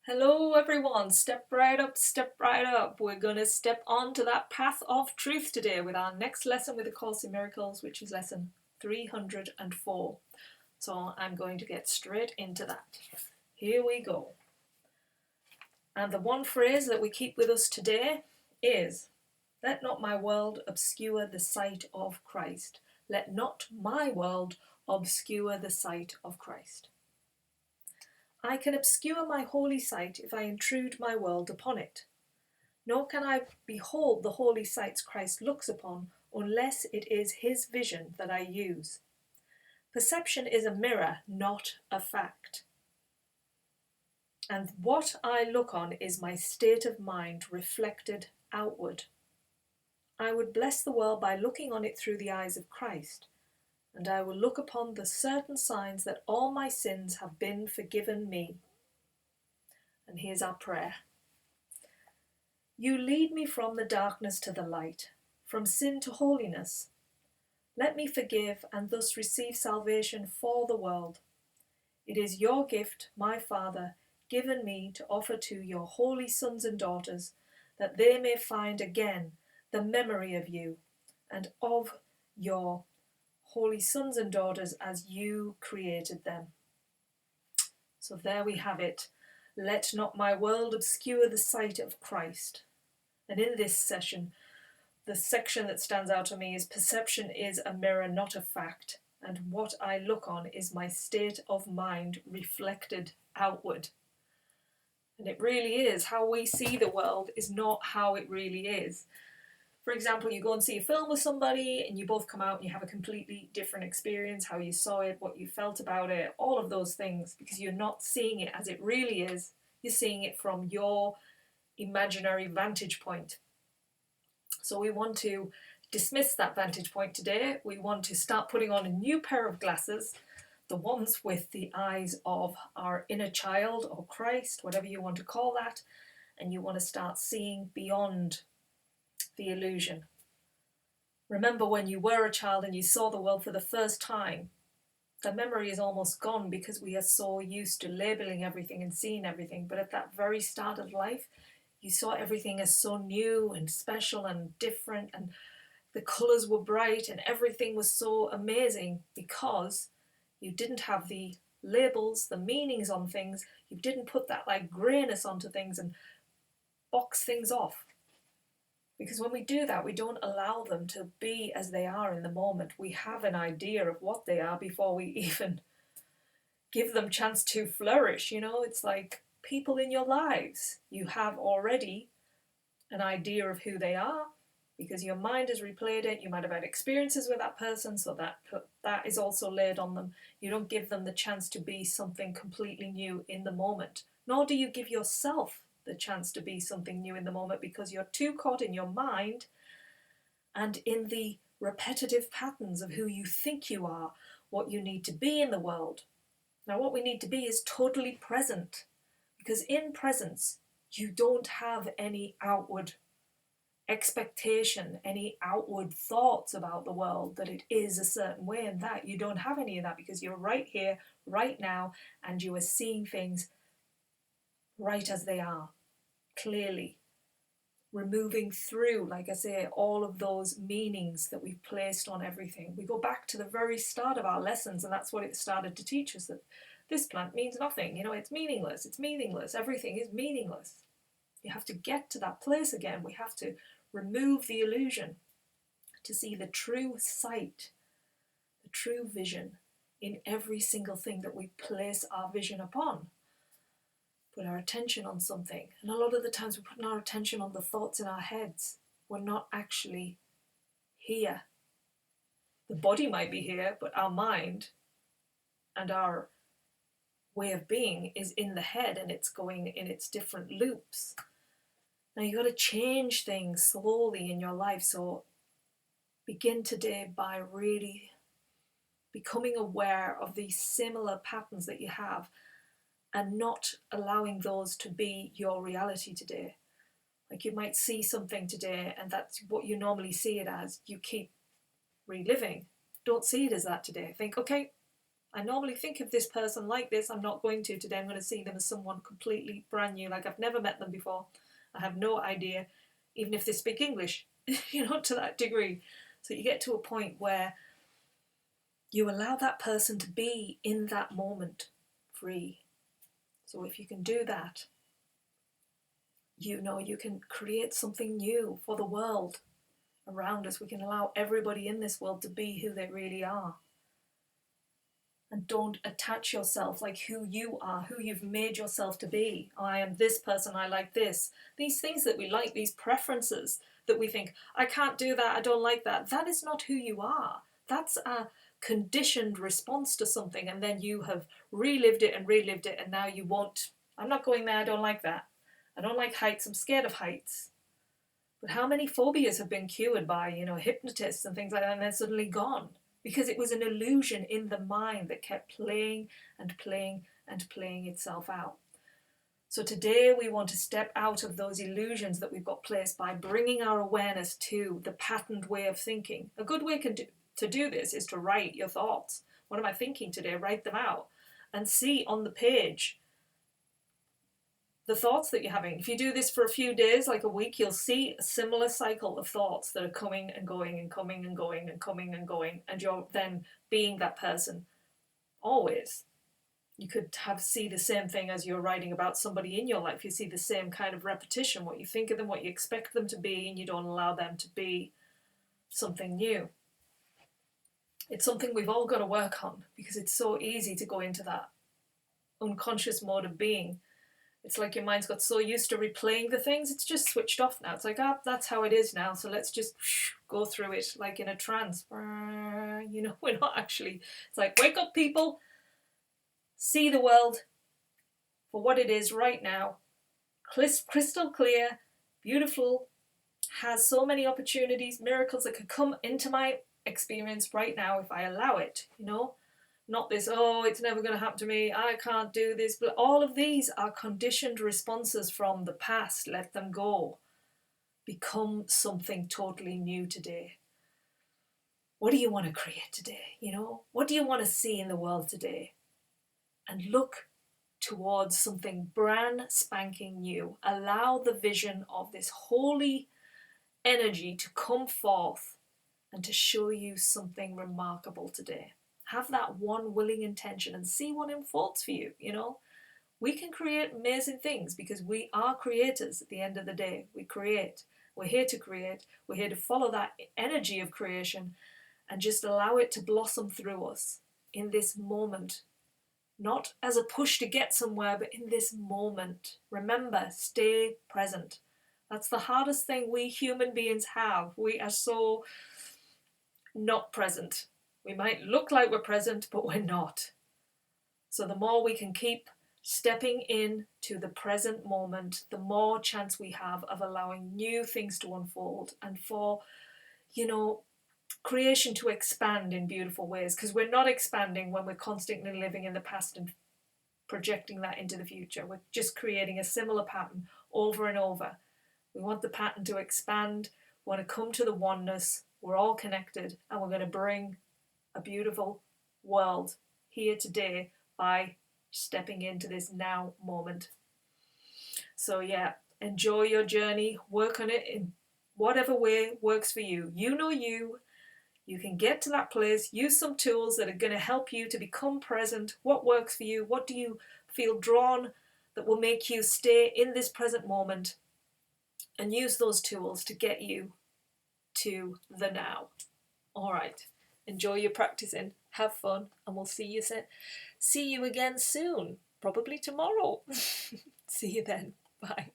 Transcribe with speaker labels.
Speaker 1: Hello everyone, step right up, step right up. We're going to step onto that path of truth today with our next lesson with the Course in Miracles, which is lesson 304. So I'm going to get straight into that. Here we go. And the one phrase that we keep with us today is, let not my world obscure the sight of Christ. Let not my world obscure the sight of Christ. I can obscure my holy sight if I intrude my world upon it. Nor can I behold the holy sights Christ looks upon unless it is his vision that I use. Perception is a mirror, not a fact. And what I look on is my state of mind reflected outward. I would bless the world by looking on it through the eyes of Christ, and I will look upon the certain signs that all my sins have been forgiven me. And here's our prayer. You lead me from the darkness to the light, from sin to holiness. Let me forgive and thus receive salvation for the world. It is your gift, my Father, given me to offer to your holy sons and daughters, that they may find again the memory of you and of your holy sons and daughters as you created them. So there we have it. Let not my world obscure the sight of Christ. And in this session, the section that stands out to me is perception is a mirror, not a fact. And what I look on is my state of mind reflected outward. And it really is. How we see the world is not how it really is. For example, you go and see a film with somebody and you both come out and you have a completely different experience, how you saw it, what you felt about it, all of those things, because you're not seeing it as it really is. You're seeing it from your imaginary vantage point. So we want to dismiss that vantage point today. We want to start putting on a new pair of glasses, the ones with the eyes of our inner child or Christ, whatever you want to call that, and you want to start seeing beyond the illusion. Remember when you were a child and you saw the world for the first time, the memory is almost gone because we are so used to labeling everything and seeing everything. But at that very start of life, you saw everything as so new and special and different, and the colours were bright and everything was so amazing because you didn't have the labels, the meanings on things. You didn't put that like greyness onto things and box things off. Because when we do that, we don't allow them to be as they are in the moment. We have an idea of what they are before we even give them chance to flourish. You know, it's like people in your lives. You have already an idea of who they are because your mind has replayed it. You might have had experiences with that person, so that is also laid on them. You don't give them the chance to be something completely new in the moment, nor do you give yourself the chance to be something new in the moment because you're too caught in your mind and in the repetitive patterns of who you think you are, what you need to be in the world. Now, what we need to be is totally present, because in presence, you don't have any outward expectation, any outward thoughts about the world that it is a certain way, and that you don't have any of that because you're right here, right now, and you are seeing things right as they are, clearly. Removing through, like I say, all of those meanings that we've placed on everything. We go back to the very start of our lessons, and that's what it started to teach us, that this plant means nothing. You know, it's meaningless. It's meaningless. Everything is meaningless. You have to get to that place again. We have to remove the illusion to see the true sight, the true vision in every single thing that we place our vision upon. Put our attention on something. And a lot of the times we're putting our attention on the thoughts in our heads. We're not actually here. The body might be here, but our mind and our way of being is in the head, and it's going in its different loops. Now you've got to change things slowly in your life. So begin today by really becoming aware of these similar patterns that you have, and not allowing those to be your reality today. Like you might see something today and that's what you normally see it as. You keep reliving. Don't see it as that today. Think, okay, I normally think of this person like this. I'm not going to today. I'm going to see them as someone completely brand new, like I've never met them before. I have no idea, even if they speak English, to that degree. So you get to a point where you allow that person to be in that moment free. So if you can do that, you can create something new for the world around us. We can allow everybody in this world to be who they really are. And don't attach yourself like who you are, who you've made yourself to be. I am this person, I like this. These things that we like, these preferences that we think, I can't do that, I don't like that. That is not who you are. That's a conditioned response to something, and then you have relived it, and now you won't. I'm not going there, I don't like that. I don't like heights, I'm scared of heights. But how many phobias have been cured by, hypnotists and things like that, and then suddenly gone? Because it was an illusion in the mind that kept playing and playing and playing itself out. So today we want to step out of those illusions that we've got placed by bringing our awareness to the patterned way of thinking. A good way to do this is to write your thoughts. What am I thinking today? Write them out and see on the page the thoughts that you're having. If you do this for a few days, like a week, you'll see a similar cycle of thoughts that are coming and going and coming and going and coming and going, and you're then being that person always. You could see the same thing as you're writing about somebody in your life. You see the same kind of repetition, what you think of them, what you expect them to be, and you don't allow them to be something new. It's something we've all got to work on, because it's so easy to go into that unconscious mode of being. It's like your mind's got so used to replaying the things, it's just switched off now. It's like, that's how it is now, so let's just go through it like in a trance. We're not actually. It's like, wake up, people. See the world for what it is right now. Crystal clear, beautiful, has so many opportunities, miracles that could come into my experience right now if I allow it, Not this, it's never going to happen to me, I can't do this. But all of these are conditioned responses from the past. Let them go. Become something totally new today. What do you want to create today? What do you want to see in the world today? And look towards something brand spanking new. Allow the vision of this holy energy to come forth and to show you something remarkable today. Have that one willing intention and see what unfolds for you, We can create amazing things because we are creators at the end of the day. We create. We're here to create. We're here to follow that energy of creation and just allow it to blossom through us in this moment. Not as a push to get somewhere, but in this moment. Remember, stay present. That's the hardest thing we human beings have. We are so not present. We might look like we're present, but we're not. So the more we can keep stepping in to the present moment, the more chance we have of allowing new things to unfold and for, creation to expand in beautiful ways. Because we're not expanding when we're constantly living in the past and projecting that into the future. We're just creating a similar pattern over and over. We want the pattern to expand. We want to come to the oneness. We're all connected, and we're going to bring a beautiful world here today by stepping into this now moment. So enjoy your journey, work on it in whatever way works for you. You can get to that place, use some tools that are going to help you to become present. What works for you? What do you feel drawn that will make you stay in this present moment? And use those tools to get you to the now. All right. Enjoy your practicing, have fun, and we'll see you again soon, probably tomorrow. See you then. Bye.